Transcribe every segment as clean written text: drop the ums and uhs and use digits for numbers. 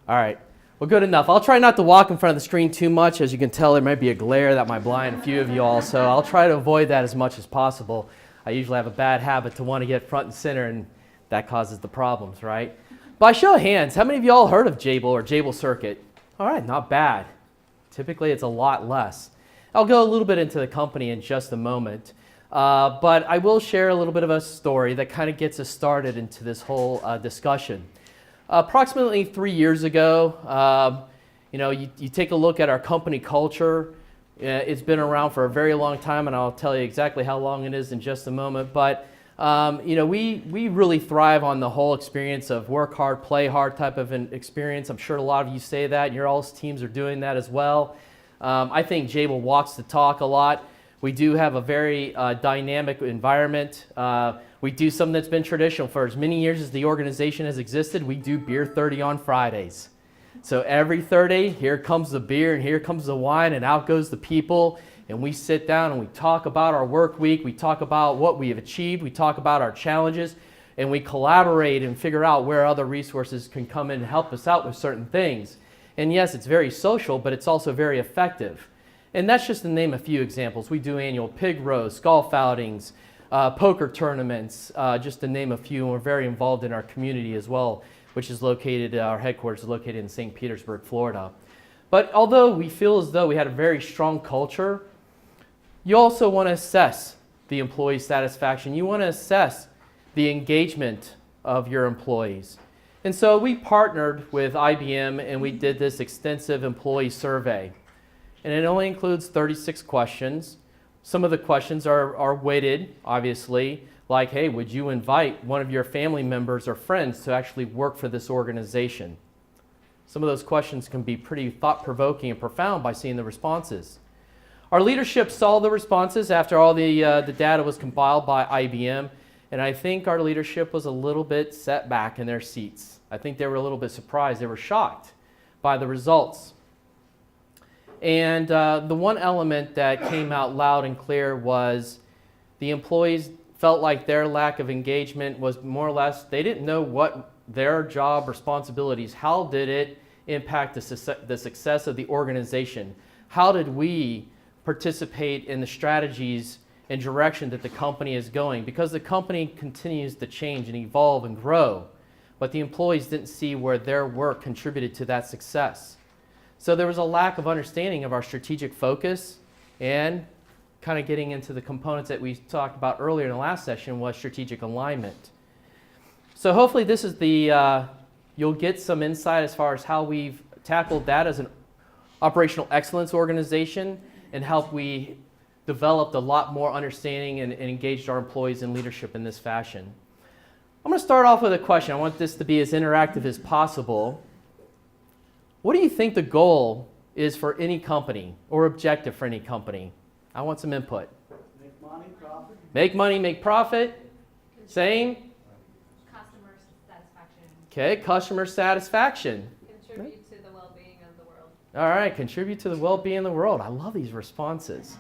All right. Well, good enough. I'll try not to walk in front of the screen too much. As you can tell, there might be a glare that might blind a few of you all, so I'll try to avoid that as much as possible. I usually have a bad habit to want to get front and center, and that causes the problems, right? By show of hands, how many of you all heard of Jabil or Jabil Circuit? All right, not bad. Typically, it's a lot less. I'll go a little bit into the company in just a moment, but I will share a little bit of a story that kind of gets us started into this whole discussion. Approximately 3 years ago, you take a look at our company culture. It's been around for a very long time, and I'll tell you exactly how long it is in just a moment. But we really thrive on the whole experience of work hard, play hard type of an experience. I'm sure a lot of you say that, and your all's teams are doing that as well. I think Jabil walks the talk a lot. We do have a very dynamic environment. We do something that's been traditional for as many years as the organization has existed. We do Beer 30 on Fridays. So every 30, here comes the beer and here comes the wine and out goes the people. And we sit down and we talk about our work week. We talk about what we have achieved. We talk about our challenges. And we collaborate and figure out where other resources can come in and help us out with certain things. And yes, it's very social, but it's also very effective. And that's just to name a few examples. We do annual pig roasts, golf outings, poker tournaments, just to name a few. And we're very involved in our community as well, which is located, our headquarters is located in St. Petersburg, Florida. But although we feel as though we had a very strong culture, you also want to assess the employee satisfaction. You want to assess the engagement of your employees. And so we partnered with IBM and we did this extensive employee survey. And it only includes 36 questions. Some of the questions are weighted, obviously, like, hey, would you invite one of your family members or friends to actually work for this organization? Some of those questions can be pretty thought-provoking and profound by seeing the responses. Our leadership saw the responses after all the data was compiled by IBM, and I think our leadership was a little bit set back in their seats. I think they were a little bit surprised. They were shocked by the results. And the one element that came out loud and clear was the employees felt like their lack of engagement was more or less, they didn't know what their job responsibilities, how did it impact the success of the organization? How did we participate in the strategies and direction that the company is going? Because the company continues to change and evolve and grow, but the employees didn't see where their work contributed to that success. So there was a lack of understanding of our strategic focus, and kind of getting into the components that we talked about earlier in the last session was strategic alignment. So hopefully this is you'll get some insight as far as how we've tackled that as an operational excellence organization and how we developed a lot more understanding and engaged our employees in leadership in this fashion. I'm going to start off with a question. I want this to be as interactive as possible. What do you think the goal is for any company or objective for any company? I want some input. Make money, profit. Make money, make profit. Same. Customer satisfaction. Okay, customer satisfaction. Contribute to the well-being of the world. All right, contribute to the well-being of the world. I love these responses.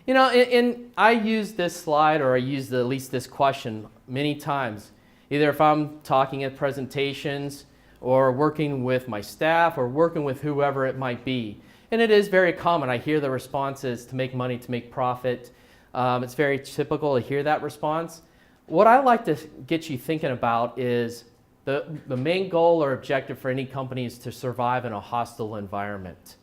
You know, and I use this slide, or I use at least this question many times, either if I'm talking at presentations or working with my staff or working with whoever it might be. And it is very common. I hear the responses to make money, to make profit. It's very typical to hear that response. What I like to get you thinking about is the main goal or objective for any company is to survive in a hostile environment.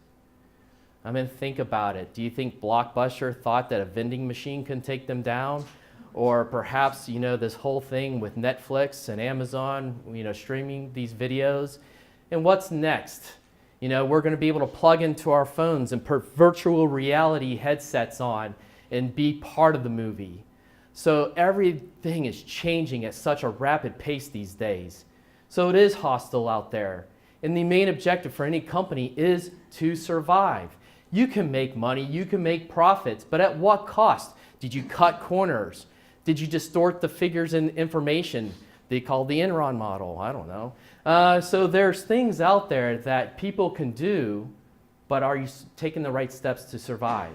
I mean, think about it. Do you think Blockbuster thought that a vending machine can take them down? Or perhaps, this whole thing with Netflix and Amazon, streaming these videos. And what's next? We're going to be able to plug into our phones and put virtual reality headsets on and be part of the movie. So everything is changing at such a rapid pace these days. So it is hostile out there. And the main objective for any company is to survive. You can make money, you can make profits, but at what cost? Did you cut corners? Did you distort the figures and information? They call the Enron model, I don't know. So there's things out there that people can do, but are you taking the right steps to survive?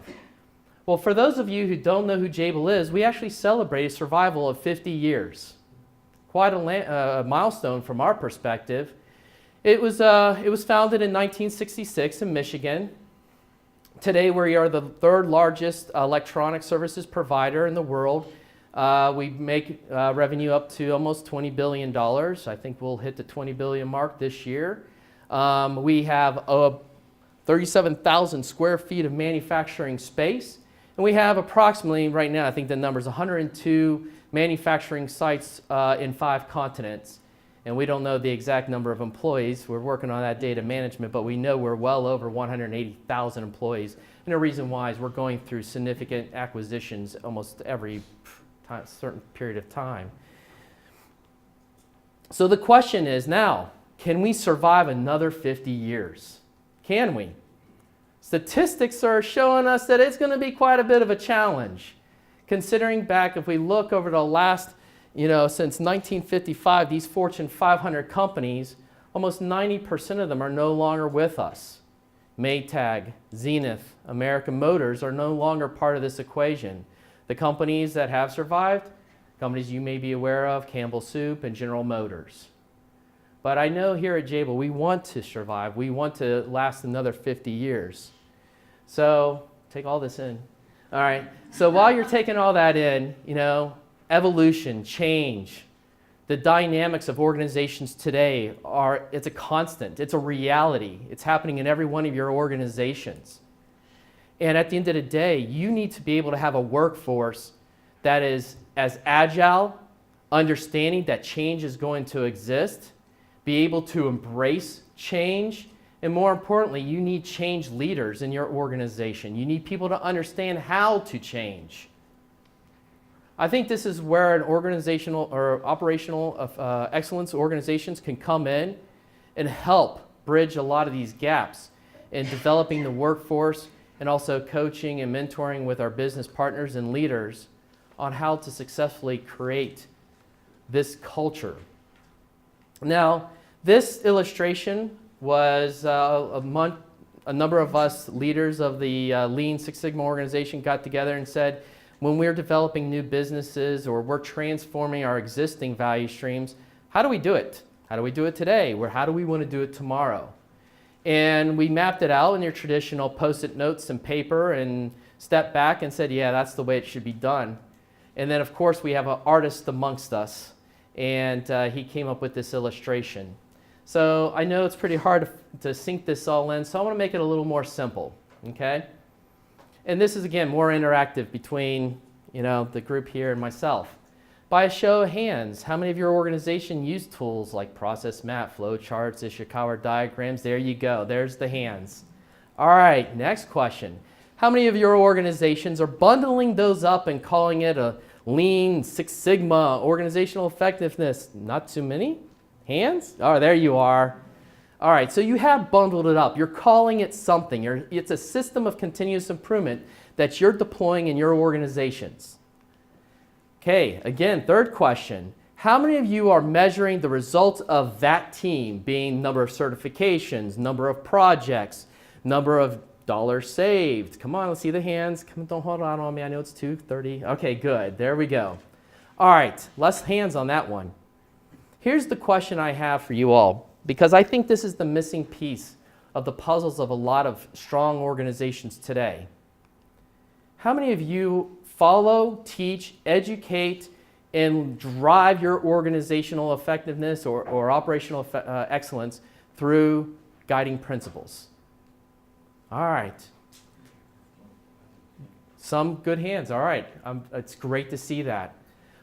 Well, for those of you who don't know who Jabil is, we actually celebrate a survival of 50 years. Quite a milestone from our perspective. It was founded in 1966 in Michigan. Today we are the third largest electronic services provider in the world. We make revenue up to almost $20 billion. I think we'll hit the 20 billion mark this year. We have 37,000 square feet of manufacturing space. And we have approximately, right now, I think the number is 102 manufacturing sites in 5 continents. And we don't know the exact number of employees. We're working on that data management, but we know we're well over 180,000 employees. And the reason why is we're going through significant acquisitions almost every certain period of time. So the question is now, can we survive another 50 years? Can we? Statistics are showing us that it's going to be quite a bit of a challenge. Considering back, if we look over the last, since 1955, these Fortune 500 companies, almost 90% of them are no longer with us. Maytag, Zenith, American Motors are no longer part of this equation. The companies that have survived, companies you may be aware of, Campbell Soup and General Motors. But I know here at Jabil, we want to survive. We want to last another 50 years. So take all this in. All right. So while you're taking all that in, evolution, change, the dynamics of organizations today it's a constant. It's a reality. It's happening in every one of your organizations. And at the end of the day, you need to be able to have a workforce that is as agile, understanding that change is going to exist, be able to embrace change, and more importantly, you need change leaders in your organization. You need people to understand how to change. I think this is where an organizational or operational excellence organizations can come in and help bridge a lot of these gaps in developing the workforce and also coaching and mentoring with our business partners and leaders on how to successfully create this culture. Now, this illustration was a number of us leaders of the Lean Six Sigma organization got together and said, when we're developing new businesses or we're transforming our existing value streams, how do we do it? How do we do it today? How do we want to do it tomorrow? And we mapped it out in your traditional post-it notes and paper and stepped back and said, yeah, that's the way it should be done. And then, of course, we have an artist amongst us, and he came up with this illustration. So I know it's pretty hard to sink this all in, so I want to make it a little more simple, okay? And this is, again, more interactive between, the group here and myself. By a show of hands, how many of your organization use tools like process map, flow charts, Ishikawa diagrams? There you go. There's the hands. All right, next question. How many of your organizations are bundling those up and calling it a Lean Six Sigma organizational effectiveness? Not too many? Hands? Oh, there you are. All right, so you have bundled it up. You're calling it something. It's a system of continuous improvement that you're deploying in your organizations. Okay, again, third question. How many of you are measuring the results of that team, being number of certifications, number of projects, number of dollars saved? Come on, let's see the hands. Come on, don't hold on me. I know it's 2:30. Okay, good. There we go. All right, less hands on that one. Here's the question I have for you all, because I think this is the missing piece of the puzzles of a lot of strong organizations today. How many of you follow, teach, educate, and drive your organizational effectiveness or operational excellence through guiding principles? All right. Some good hands. All right. It's great to see that.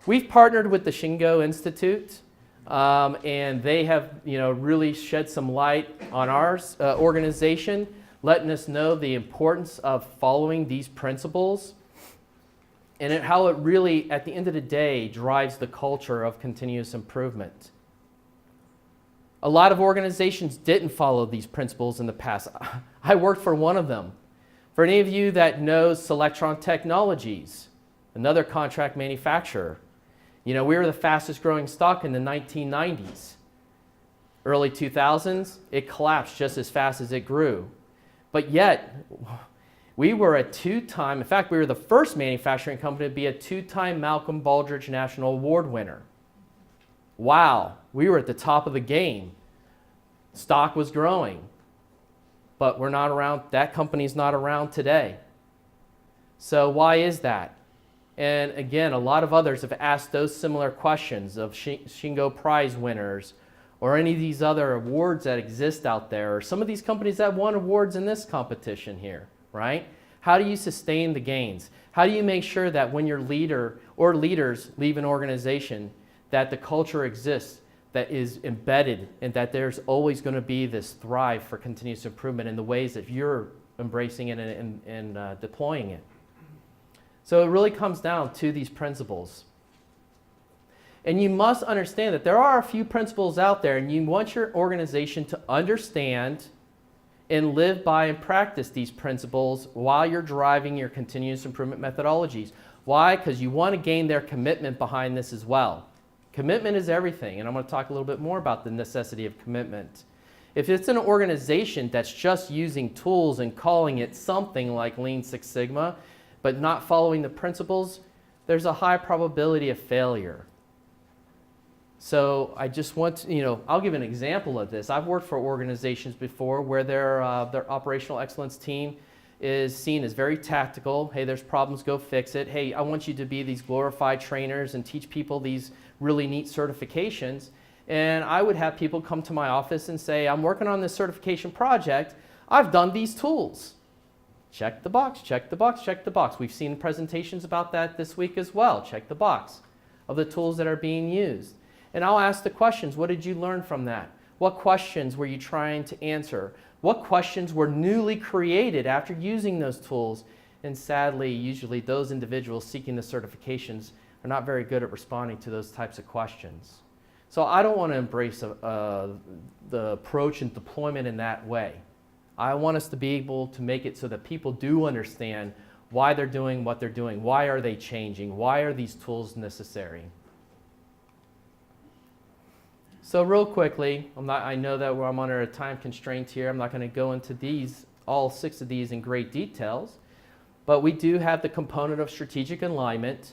We've partnered with the Shingo Institute, and they have really shed some light on our organization, letting us know the importance of following these principles and how it really, at the end of the day, drives the culture of continuous improvement. A lot of organizations didn't follow these principles in the past. I worked for one of them. For any of you that knows Selectron Technologies, another contract manufacturer, we were the fastest growing stock in the 1990s. Early 2000s, it collapsed just as fast as it grew. But yet, we were a two-time, in fact, we were the first manufacturing company to be a two-time Malcolm Baldrige National Award winner. Wow, we were at the top of the game. Stock was growing, but we're not around, that company's not around today. So why is that? And again, a lot of others have asked those similar questions of Shingo Prize winners or any of these other awards that exist out there, or some of these companies that won awards in this competition here, right? How do you sustain the gains? How do you make sure that when your leader or leaders leave an organization, that the culture exists, that is embedded, and that there's always going to be this thrive for continuous improvement in the ways that you're embracing it and deploying it? So it really comes down to these principles. And you must understand that there are a few principles out there, and you want your organization to understand and live by and practice these principles while you're driving your continuous improvement methodologies. Why? Because you want to gain their commitment behind this as well. Commitment is everything, and I'm going to talk a little bit more about the necessity of commitment. If it's an organization that's just using tools and calling it something like Lean Six Sigma, but not following the principles, there's a high probability of failure. So I just want to, I'll give an example of this. I've worked for organizations before where their operational excellence team is seen as very tactical. Hey, there's problems, go fix it. Hey, I want you to be these glorified trainers and teach people these really neat certifications. And I would have people come to my office and say, I'm working on this certification project. I've done these tools. Check the box, check the box, check the box. We've seen presentations about that this week as well. Check the box of the tools that are being used. And I'll ask the questions. What did you learn from that? What questions were you trying to answer? What questions were newly created after using those tools? And sadly, usually those individuals seeking the certifications are not very good at responding to those types of questions. So I don't want to embrace the approach and deployment in that way. I want us to be able to make it so that people do understand why they're doing what they're doing. Why are they changing? Why are these tools necessary? So real quickly, I know that I'm under a time constraint here. I'm not going to go into all 6 of these in great details, but we do have the component of strategic alignment,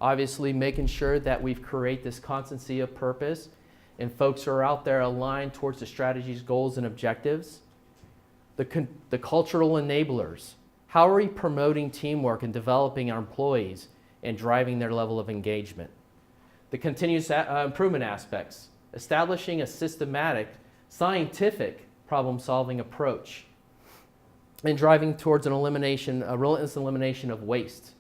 obviously making sure that we've created this constancy of purpose and folks are out there aligned towards the strategies, goals, and objectives. The cultural enablers. How are we promoting teamwork and developing our employees and driving their level of engagement? The continuous improvement aspects. Establishing a systematic, scientific problem-solving approach and driving towards a relentless elimination of waste.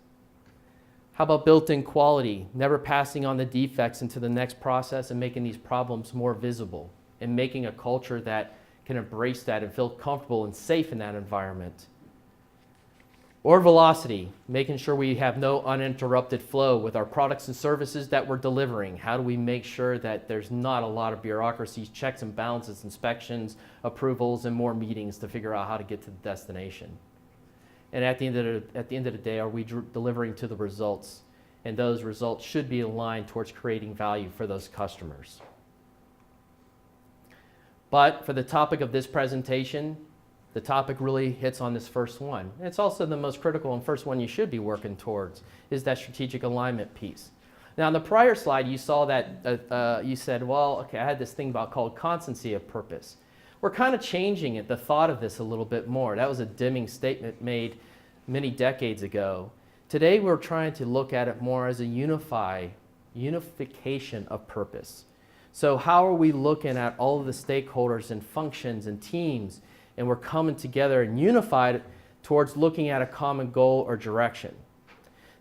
How about built-in quality, never passing on the defects into the next process and making these problems more visible and making a culture that can embrace that and feel comfortable and safe in that environment. Or velocity, making sure we have no uninterrupted flow with our products and services that we're delivering. How do we make sure that there's not a lot of bureaucracies, checks and balances, inspections, approvals, and more meetings to figure out how to get to the destination? And at the end of the day, are we delivering to the results? And those results should be aligned towards creating value for those customers. But for the topic of this presentation, the topic really hits on this first one. It's also the most critical and first one you should be working towards, is that strategic alignment piece. Now, in the prior slide, you saw that you said, well, okay, I had this thing called constancy of purpose. We're kind of changing it, the thought of this a little bit more. That was a dimming statement made many decades ago. Today, we're trying to look at it more as a unification of purpose. So how are we looking at all of the stakeholders and functions and teams, and we're coming together and unified towards looking at a common goal or direction?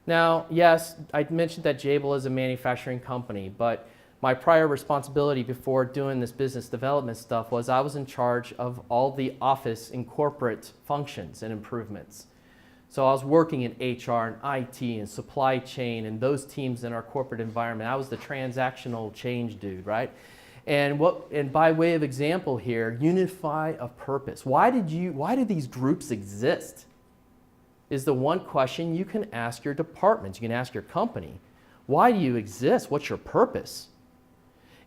Now, yes, I mentioned that Jabil is a manufacturing company, but my prior responsibility before doing this business development stuff was I was in charge of all the office and corporate functions and improvements. So I was working in HR and IT and supply chain and those teams in our corporate environment. I was the transactional change dude, right? And by way of example here, unify of purpose. Why do these groups exist? Is the one question you can ask your departments, you can ask your company. Why do you exist? What's your purpose?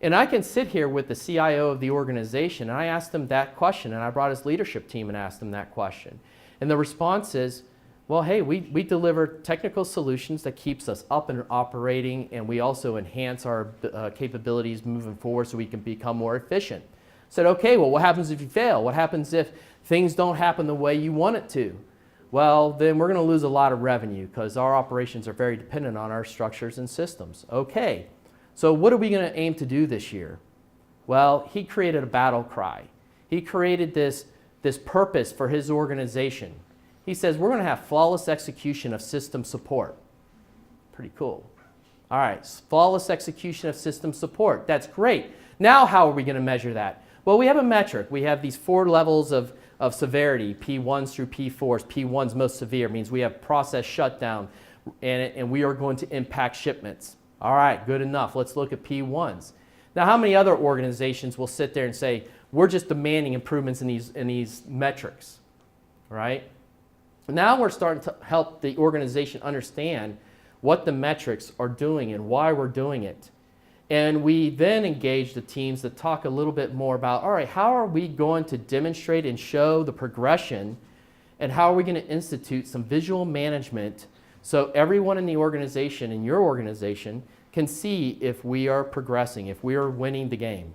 And I can sit here with the CIO of the organization and I asked them that question, and I brought his leadership team and asked them that question. And the response is, well, hey, we deliver technical solutions that keeps us up and operating, and we also enhance our capabilities moving forward so we can become more efficient. Said, okay, well, what happens if you fail? What happens if things don't happen the way you want it to? Well, then we're going to lose a lot of revenue because our operations are very dependent on our structures and systems. Okay, so what are we going to aim to do this year? Well, he created a battle cry. He created this purpose for his organization. He says, we're going to have flawless execution of system support. Pretty cool. All right, flawless execution of system support. That's great. Now how are we going to measure that? Well, we have a metric. We have these 4 levels of severity, P1s through P4s. P1's most severe, means we have process shutdown, and we are going to impact shipments. All right, good enough. Let's look at P1s. Now, how many other organizations will sit there and say, we're just demanding improvements in these metrics, right? Now we're starting to help the organization understand what the metrics are doing and why we're doing it. And we then engage the teams to talk a little bit more about, all right, how are we going to demonstrate and show the progression, and how are we going to institute some visual management so everyone in the organization, in your organization, can see if we are progressing, if we are winning the game.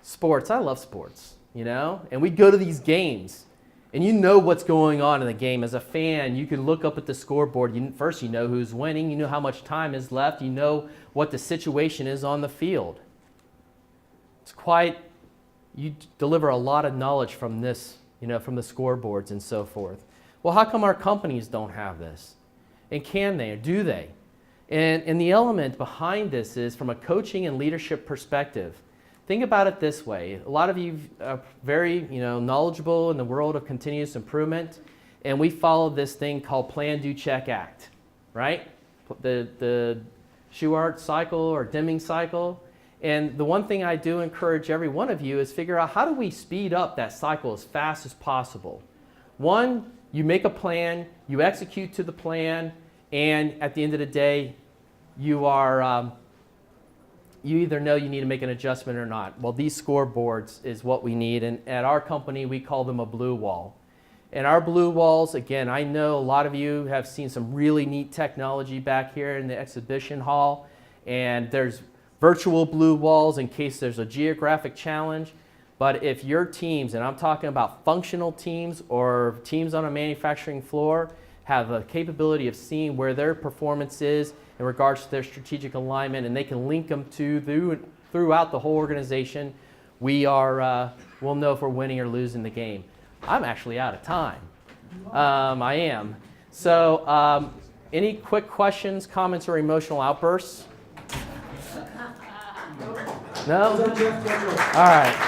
Sports, I love sports, you know? And we go to these games, and you know what's going on in the game. As a fan, you can look up at the scoreboard. First, you know who's winning. You know how much time is left. You know what the situation is on the field. It's quite, you deliver a lot of knowledge from this, you know, from the scoreboards and so forth. Well, how come our companies don't have this? And can they, or do they? And the element behind this is from a coaching and leadership perspective. Think about it this way. A lot of you are very, knowledgeable in the world of continuous improvement, and we follow this thing called Plan, Do, Check, Act, right? The Shewhart cycle or Deming cycle. And the one thing I do encourage every one of you is figure out, how do we speed up that cycle as fast as possible? One, you make a plan, you execute to the plan, and at the end of the day, you are you either know you need to make an adjustment or not. Well, these scoreboards is what we need, and at our company, we call them a blue wall. And our blue walls, again, I know a lot of you have seen some really neat technology back here in the exhibition hall, and there's virtual blue walls in case there's a geographic challenge. But if your teams, and I'm talking about functional teams or teams on a manufacturing floor, have a capability of seeing where their performance is in regards to their strategic alignment, and they can link them to throughout the whole organization, we'll know if we're winning or losing the game. I'm actually out of time. I am. So any quick questions, comments, or emotional outbursts? No? All right.